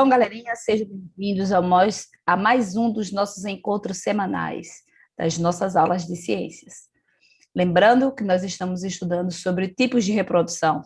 Então, galerinha, sejam bem-vindos a mais um dos nossos encontros semanais, das nossas aulas de ciências. Lembrando que nós estamos estudando sobre tipos de reprodução.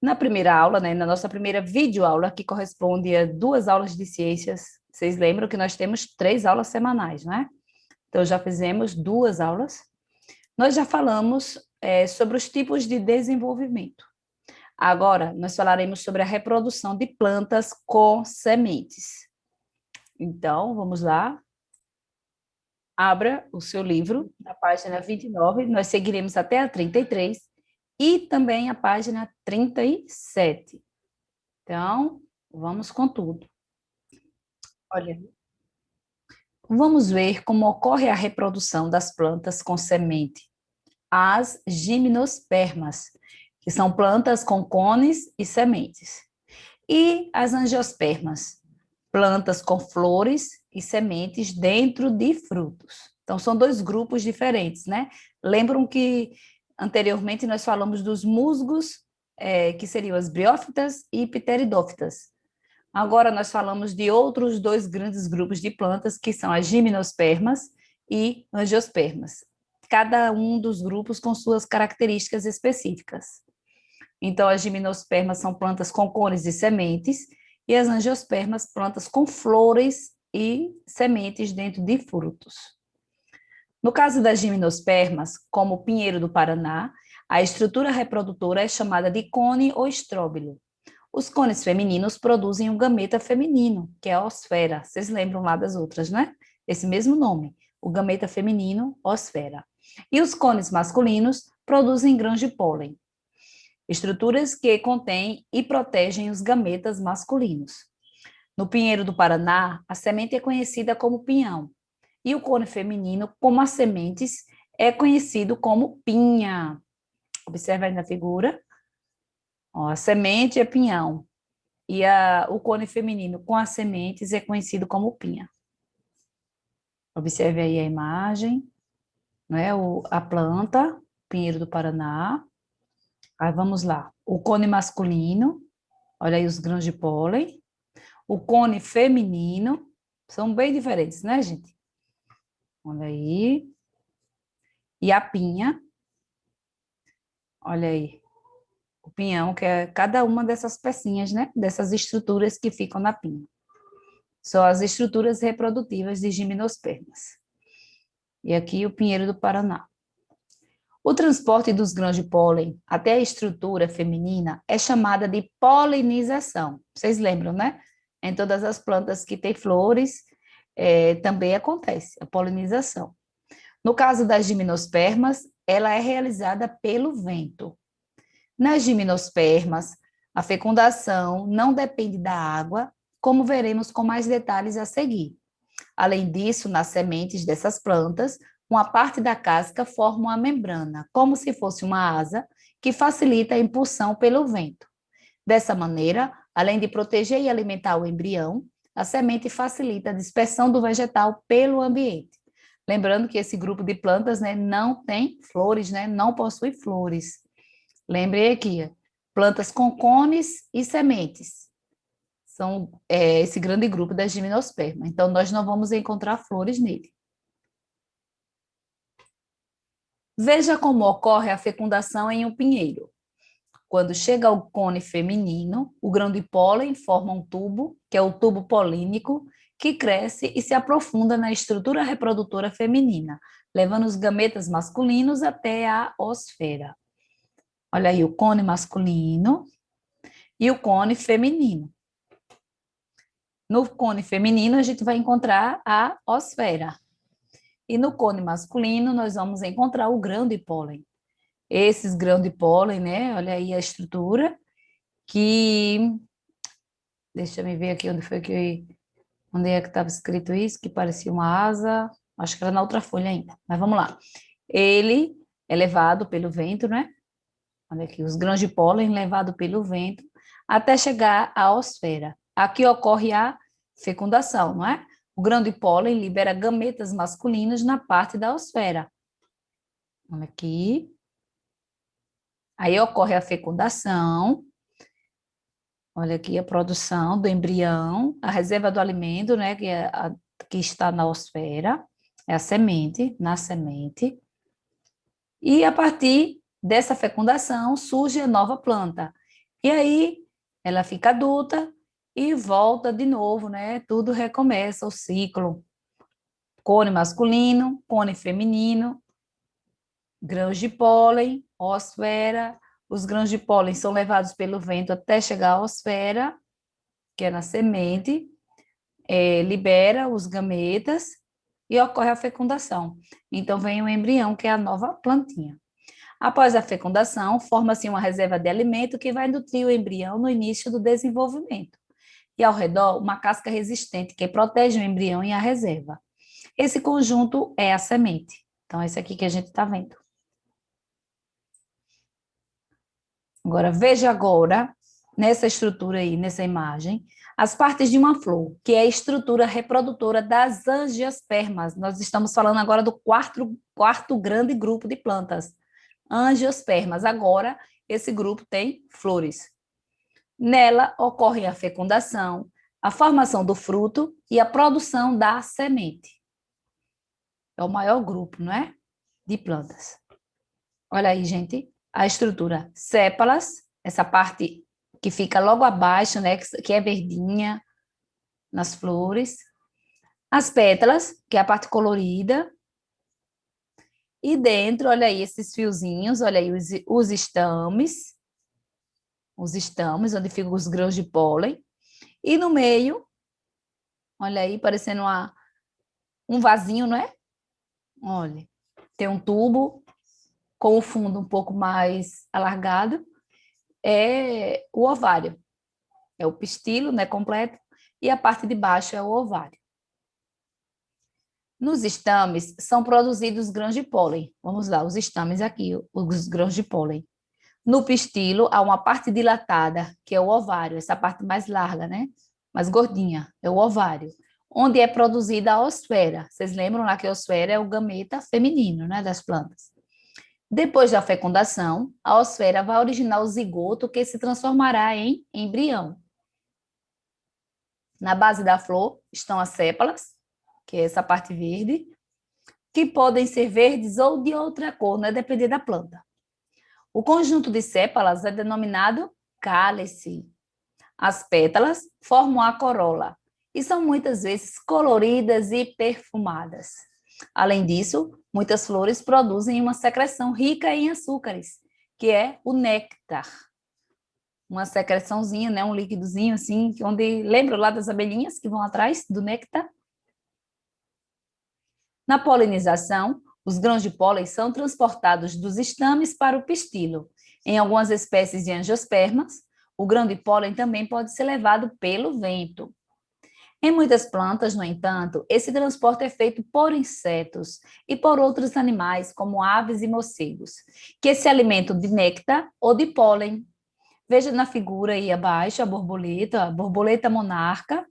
Na primeira aula, na nossa primeira videoaula, que corresponde a 2 aulas de ciências, vocês lembram que nós temos 3 aulas semanais, não é? Então, já fizemos 2 aulas. Nós já falamos sobre os tipos de desenvolvimento. Agora, nós falaremos sobre a reprodução de plantas com sementes. Então, vamos lá. Abra o seu livro, na página 29, nós seguiremos até a 33, e também a página 37. Então, vamos com tudo. Olha, vamos ver como ocorre a reprodução das plantas com semente. As gimnospermas, que são plantas com cones e sementes. E as angiospermas, plantas com flores e sementes dentro de frutos. Então, são 2 grupos diferentes, né? Lembram que anteriormente nós falamos dos musgos, que seriam as briófitas e pteridófitas. Agora nós falamos de outros 2 grandes grupos de plantas, que são as gimnospermas e angiospermas. Cada um dos grupos com suas características específicas. Então, as gimnospermas são plantas com cones e sementes, e as angiospermas, plantas com flores e sementes dentro de frutos. No caso das gimnospermas, como o pinheiro do Paraná, a estrutura reprodutora é chamada de cone ou estróbilo. Os cones femininos produzem um gameta feminino, que é a osfera. Vocês lembram lá das outras, né? Esse mesmo nome, o gameta feminino, osfera. E os cones masculinos produzem grãos de pólen. Estruturas que contêm e protegem os gametas masculinos. No pinheiro do Paraná, a semente é conhecida como pinhão, e o cone feminino, como as sementes, é conhecido como pinha. Observa aí na figura. Ó, a semente é pinhão, e o cone feminino com as sementes é conhecido como pinha. Observe aí a imagem, não é? A planta, pinheiro do Paraná. Aí vamos lá. O cone masculino, olha aí os grãos de pólen. O cone feminino, são bem diferentes, né, gente? Olha aí. E a pinha, olha aí. O pinhão, que é cada uma dessas pecinhas, né? Dessas estruturas que ficam na pinha. São as estruturas reprodutivas de gimnospermas. E aqui o pinheiro do Paraná. O transporte dos grãos de pólen até a estrutura feminina é chamada de polinização. Vocês lembram, né? Em todas as plantas que têm flores, também acontece a polinização. No caso das gimnospermas, ela é realizada pelo vento. Nas gimnospermas, a fecundação não depende da água, como veremos com mais detalhes a seguir. Além disso, nas sementes dessas plantas, uma parte da casca forma uma membrana, como se fosse uma asa, que facilita a impulsão pelo vento. Dessa maneira, além de proteger e alimentar o embrião, a semente facilita a dispersão do vegetal pelo ambiente. Lembrando que esse grupo de plantas, né, não tem flores, né, não possui flores. Lembrei aqui, plantas com cones e sementes. São esse grande grupo das gimnospermas. Então, nós não vamos encontrar flores nele. Veja como ocorre a fecundação em um pinheiro. Quando chega ao cone feminino, o grão de pólen forma um tubo, que é o tubo polínico, que cresce e se aprofunda na estrutura reprodutora feminina, levando os gametas masculinos até a osfera. Olha aí o cone masculino e o cone feminino. No cone feminino, a gente vai encontrar a osfera. E no cone masculino, nós vamos encontrar o grão de pólen. Esses grãos de pólen, né? Olha aí a estrutura, que... Deixa eu ver aqui onde é que estava escrito isso, que parecia uma asa. Acho que era na outra folha ainda, mas vamos lá. Ele é levado pelo vento, né? Olha aqui, os grãos de pólen levados pelo vento até chegar à osfera. Aqui ocorre a fecundação, não é? O grão de pólen libera gametas masculinos na parte da osfera. Olha aqui. Aí ocorre a fecundação Olha aqui a produção do embrião, a reserva do alimento, né, que está na osfera, é a semente, na semente. E a partir dessa fecundação surge a nova planta. E aí ela fica adulta e volta de novo, né? Tudo recomeça o ciclo. Cone masculino, cone feminino, grãos de pólen, osfera. Os grãos de pólen são levados pelo vento até chegar à osfera, que é na semente, libera os gametas e ocorre a fecundação. Então vem o embrião, que é a nova plantinha. Após a fecundação, forma-se uma reserva de alimento que vai nutrir o embrião no início do desenvolvimento. E ao redor, uma casca resistente que protege o embrião e a reserva. Esse conjunto é a semente. Então, esse aqui que a gente está vendo. Agora, veja agora, nessa estrutura aí, nessa imagem, as partes de uma flor, que é a estrutura reprodutora das angiospermas. Nós estamos falando agora do quarto grande grupo de plantas. Angiospermas. Agora, esse grupo tem flores. Nela ocorre a fecundação, a formação do fruto e a produção da semente. É o maior grupo, não é? De plantas. Olha aí, gente, a estrutura. Sépalas, essa parte que fica logo abaixo, né, que é verdinha nas flores. As pétalas, que é a parte colorida. E dentro, olha aí esses fiozinhos, olha aí os estames, onde ficam os grãos de pólen. E no meio, olha aí, parecendo um vasinho, não é? Olha, tem um tubo com o fundo um pouco mais alargado, é o ovário. É o pistilo, né, completo, e a parte de baixo é o ovário. Nos estames são produzidos grãos de pólen. Vamos lá, os estames aqui, os grãos de pólen. No pistilo, há uma parte dilatada, que é o ovário, essa parte mais larga, né? Mais gordinha, é o ovário, onde é produzida a osfera. Vocês lembram lá que a osfera é o gameta feminino, né, das plantas. Depois da fecundação, a osfera vai originar o zigoto, que se transformará em embrião. Na base da flor estão as sépalas, que é essa parte verde, que podem ser verdes ou de outra cor, não é depender da planta. O conjunto de sépalas é denominado cálice. As pétalas formam a corola e são muitas vezes coloridas e perfumadas. Além disso, muitas flores produzem uma secreção rica em açúcares, que é o néctar. Uma secreçãozinha, né, um líquidozinho assim, onde lembra lá das abelhinhas que vão atrás do néctar? Na polinização, os grãos de pólen são transportados dos estames para o pistilo. Em algumas espécies de angiospermas, o grão de pólen também pode ser levado pelo vento. Em muitas plantas, no entanto, esse transporte é feito por insetos e por outros animais, como aves e morcegos, que se alimentam de néctar ou de pólen. Veja na figura aí abaixo a borboleta monarca,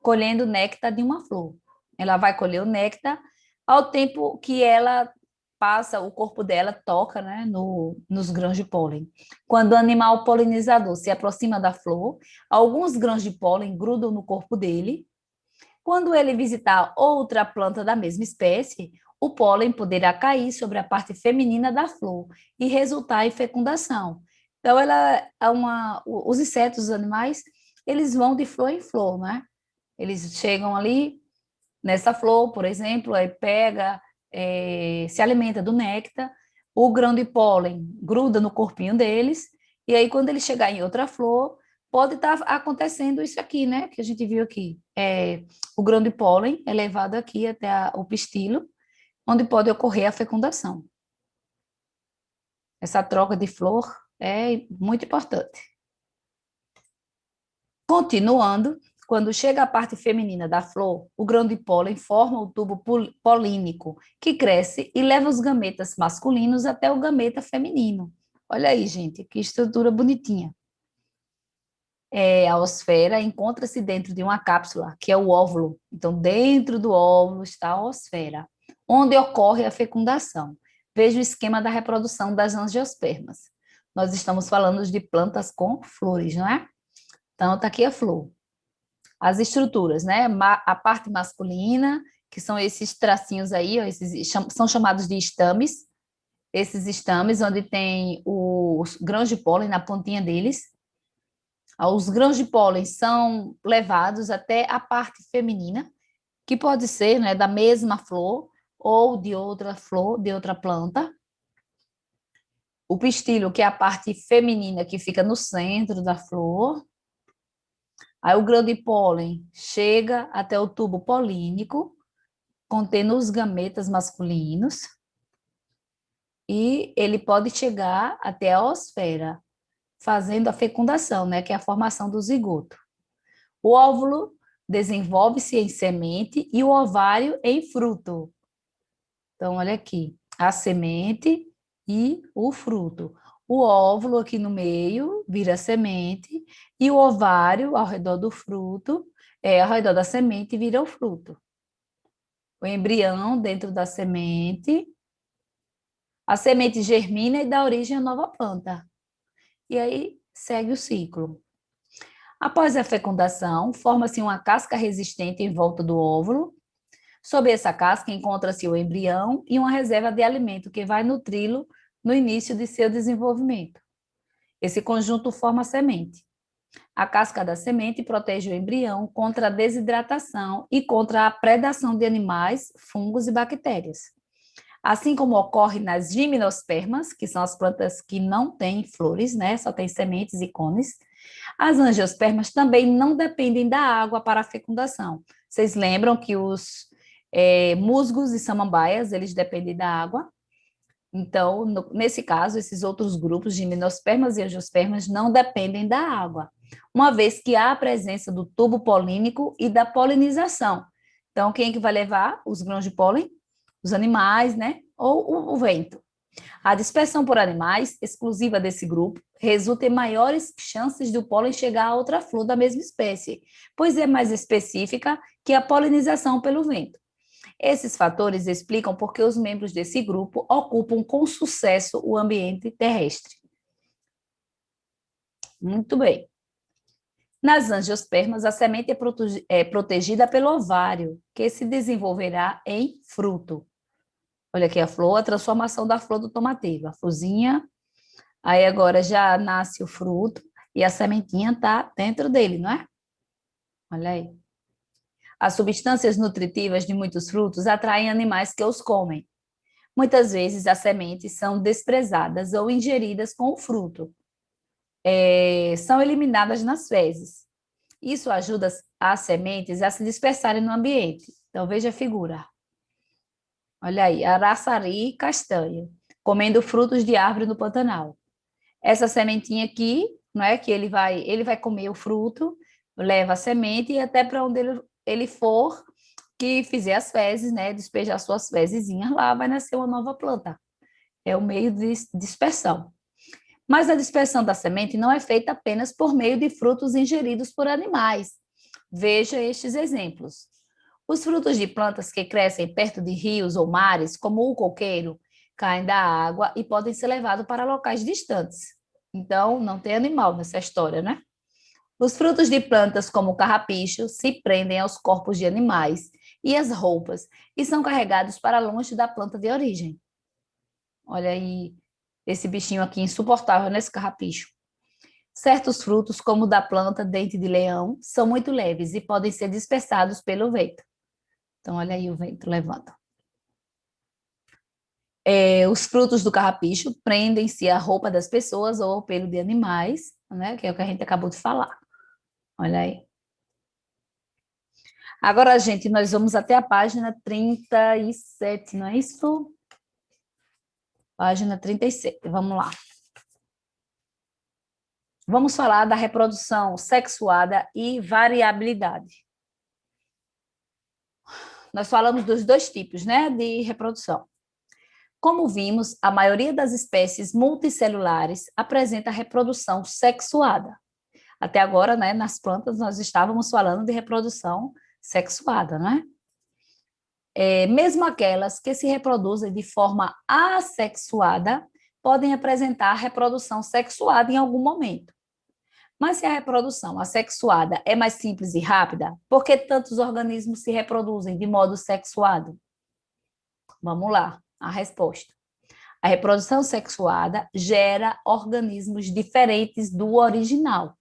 colhendo néctar de uma flor. Ela vai colher o néctar ao tempo que ela passa, o corpo dela toca, né, nos grãos de pólen. Quando o animal polinizador se aproxima da flor, alguns grãos de pólen grudam no corpo dele. Quando ele visitar outra planta da mesma espécie, o pólen poderá cair sobre a parte feminina da flor e resultar em fecundação. Então, os insetos, os animais, eles vão de flor em flor, né? Eles chegam ali nessa flor, por exemplo, aí pega, se alimenta do néctar, o grão de pólen gruda no corpinho deles, e aí quando ele chegar em outra flor, pode estar acontecendo isso aqui, né, que a gente viu aqui. O grão de pólen é levado aqui até o pistilo, onde pode ocorrer a fecundação. Essa troca de flor é muito importante. Continuando, quando chega a parte feminina da flor, o grão de pólen forma o tubo polínico, que cresce e leva os gametas masculinos até o gameta feminino. Olha aí, gente, que estrutura bonitinha. A osfera encontra-se dentro de uma cápsula, que é o óvulo. Então, dentro do óvulo está a osfera, onde ocorre a fecundação. Veja o esquema da reprodução das angiospermas. Nós estamos falando de plantas com flores, não é? Então, está aqui a flor. As estruturas, né? A parte masculina, que são esses tracinhos aí, ó, são chamados de estames. Esses estames, onde tem os grãos de pólen na pontinha deles. Os grãos de pólen são levados até a parte feminina, que pode ser, né, da mesma flor ou de outra flor, de outra planta. O pistilo, que é a parte feminina que fica no centro da flor. Aí o grão de pólen chega até o tubo polínico, contendo os gametas masculinos, e ele pode chegar até a osfera, fazendo a fecundação, né, que é a formação do zigoto. O óvulo desenvolve-se em semente e o ovário em fruto. Então, olha aqui, a semente e o fruto. O óvulo aqui no meio vira semente e o ovário ao redor do fruto, ao redor da semente, vira o fruto. O embrião dentro da semente, a semente germina e dá origem à nova planta. E aí segue o ciclo. Após a fecundação, forma-se uma casca resistente em volta do óvulo. Sob essa casca encontra-se o embrião e uma reserva de alimento que vai nutri-lo no início de seu desenvolvimento. Esse conjunto forma a semente. A casca da semente protege o embrião contra a desidratação e contra a predação de animais, fungos e bactérias. Assim como ocorre nas gimnospermas, que são as plantas que não têm flores, né, só têm sementes e cones, as angiospermas também não dependem da água para a fecundação. Vocês lembram que os musgos e samambaias, eles dependem da água? Então, nesse caso, esses outros grupos, gimnospermas e angiospermas, não dependem da água, uma vez que há a presença do tubo polínico e da polinização. Então, quem é que vai levar os grãos de pólen? Os animais, né? Ou o vento. A dispersão por animais, exclusiva desse grupo, resulta em maiores chances do pólen chegar a outra flor da mesma espécie, pois é mais específica que a polinização pelo vento. Esses fatores explicam por que os membros desse grupo ocupam com sucesso o ambiente terrestre. Muito bem. Nas angiospermas, a semente é protegida pelo ovário, que se desenvolverá em fruto. Olha aqui a flor, a transformação da flor do tomateiro. A florzinha, aí agora já nasce o fruto e a sementinha está dentro dele, não é? Olha aí. As substâncias nutritivas de muitos frutos atraem animais que os comem. Muitas vezes as sementes são desprezadas ou ingeridas com o fruto. São eliminadas nas fezes. Isso ajuda as sementes a se dispersarem no ambiente. Então, veja a figura. Olha aí, araçari castanho, comendo frutos de árvore no Pantanal. Essa sementinha aqui, não é que ele vai comer o fruto, leva a semente e até para onde ele for, que fizer as fezes, né, despejar suas fezezinhas lá, vai nascer uma nova planta. É o meio de dispersão. Mas a dispersão da semente não é feita apenas por meio de frutos ingeridos por animais. Veja estes exemplos. Os frutos de plantas que crescem perto de rios ou mares, como o coqueiro, caem da água e podem ser levados para locais distantes. Então, não tem animal nessa história, né? Os frutos de plantas, como o carrapicho, se prendem aos corpos de animais e às roupas e são carregados para longe da planta de origem. Olha aí, esse bichinho aqui insuportável nesse carrapicho. Certos frutos, como o da planta dente de leão, são muito leves e podem ser dispersados pelo vento. Então, olha aí o vento levando. Os frutos do carrapicho prendem-se à roupa das pessoas ou ao pelo de animais, né? Que é o que a gente acabou de falar. Olha aí. Agora, gente, nós vamos até a página 37, não é isso? Página 37, vamos lá. Vamos falar da reprodução sexuada e variabilidade. Nós falamos dos dois tipos, né, de reprodução. Como vimos, a maioria das espécies multicelulares apresenta reprodução sexuada. Até agora, né, nas plantas, nós estávamos falando de reprodução sexuada, né? Mesmo aquelas que se reproduzem de forma assexuada podem apresentar reprodução sexuada em algum momento. Mas se a reprodução assexuada é mais simples e rápida, por que tantos organismos se reproduzem de modo sexuado? Vamos lá, a resposta. A reprodução sexuada gera organismos diferentes do original.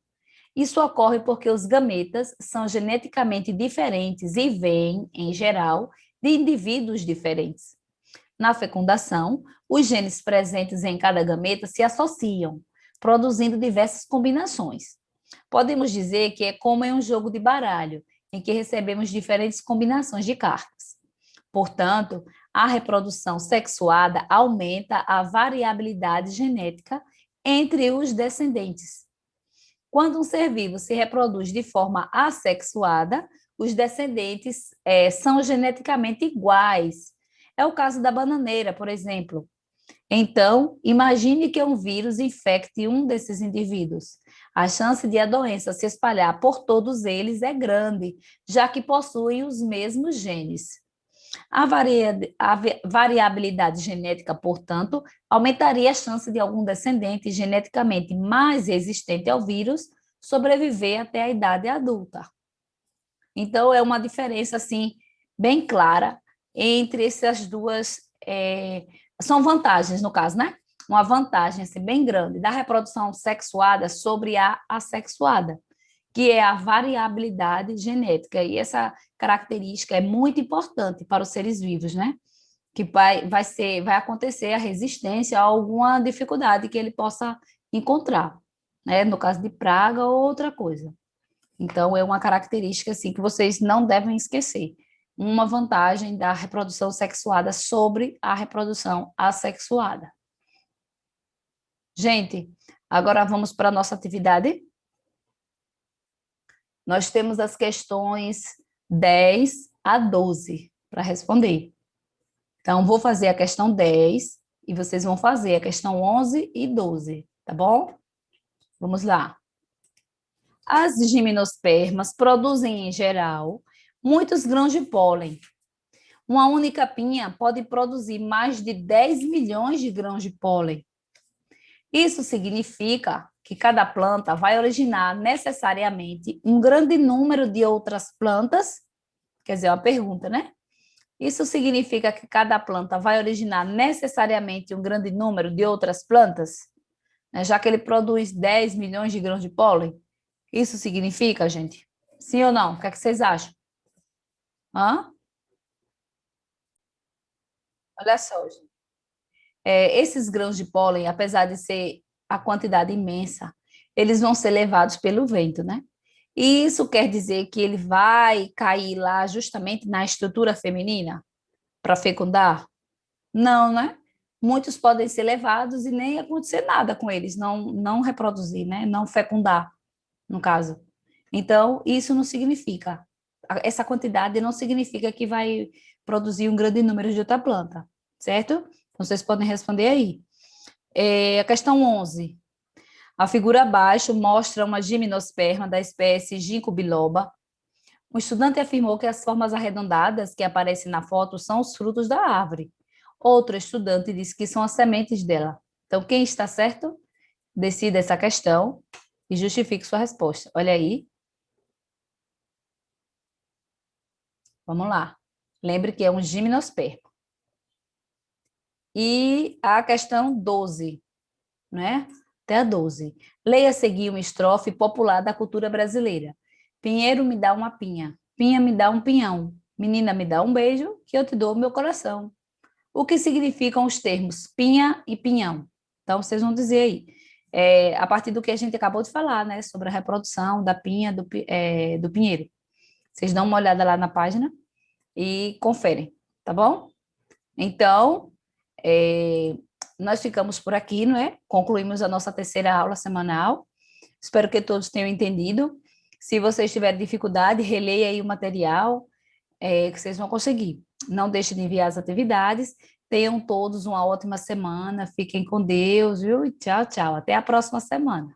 Isso ocorre porque os gametas são geneticamente diferentes e vêm, em geral, de indivíduos diferentes. Na fecundação, os genes presentes em cada gameta se associam, produzindo diversas combinações. Podemos dizer que é como em um jogo de baralho, em que recebemos diferentes combinações de cartas. Portanto, a reprodução sexuada aumenta a variabilidade genética entre os descendentes. Quando um ser vivo se reproduz de forma assexuada, os descendentes são geneticamente iguais. É o caso da bananeira, por exemplo. Então, imagine que um vírus infecte um desses indivíduos. A chance de a doença se espalhar por todos eles é grande, já que possuem os mesmos genes. A variabilidade genética, portanto, aumentaria a chance de algum descendente geneticamente mais resistente ao vírus sobreviver até a idade adulta. Então, é uma diferença, assim, bem clara entre essas duas, são vantagens, no caso, né? Uma vantagem, assim, bem grande da reprodução sexuada sobre a assexuada, que é a variabilidade genética, e essa característica é muito importante para os seres vivos, né? Que vai acontecer a resistência a alguma dificuldade que ele possa encontrar, né? No caso de praga ou outra coisa. Então, é uma característica, assim, que vocês não devem esquecer. Uma vantagem da reprodução sexuada sobre a reprodução assexuada. Gente, agora vamos para a nossa atividade. Nós temos as questões 10 a 12 para responder. Então, vou fazer a questão 10 e vocês vão fazer a questão 11 e 12, tá bom? Vamos lá. As gimnospermas produzem, em geral, muitos grãos de pólen. Uma única pinha pode produzir mais de 10 milhões de grãos de pólen. Isso significa que cada planta vai originar necessariamente um grande número de outras plantas? Quer dizer, uma pergunta, né? Isso significa que cada planta vai originar necessariamente um grande número de outras plantas? Né? Já que ele produz 10 milhões de grãos de pólen? Isso significa, gente? Sim ou não? O que é que vocês acham? Hã? Olha só, gente. Esses grãos de pólen, apesar de ser a quantidade imensa, eles vão ser levados pelo vento, né? E isso quer dizer que ele vai cair lá justamente na estrutura feminina para fecundar? Não, né? Muitos podem ser levados e nem acontecer nada com eles, não reproduzir, né? Não fecundar, no caso. Então, isso não significa, essa quantidade não significa que vai produzir um grande número de outra planta, certo? Então, vocês podem responder aí. A questão 11. A figura abaixo mostra uma gimnosperma da espécie Ginkgo biloba. O estudante afirmou que as formas arredondadas que aparecem na foto são os frutos da árvore. Outro estudante disse que são as sementes dela. Então, quem está certo? Decida essa questão e justifique sua resposta. Olha aí. Vamos lá. Lembre que é um gimnosperma. E a questão 12, né? Até a 12. Leia a seguir uma estrofe popular da cultura brasileira. Pinheiro me dá uma pinha, pinha me dá um pinhão, menina me dá um beijo, que eu te dou o meu coração. O que significam os termos pinha e pinhão? Então, vocês vão dizer aí. A partir do que a gente acabou de falar, né? Sobre a reprodução da pinha do pinheiro. Vocês dão uma olhada lá na página e conferem, tá bom? Então, nós ficamos por aqui, não é? Concluímos a nossa terceira aula semanal. Espero que todos tenham entendido. Se vocês tiverem dificuldade, releia aí o material, que vocês vão conseguir. Não deixe de enviar as atividades. Tenham todos uma ótima semana. Fiquem com Deus, viu? E tchau, tchau. Até a próxima semana.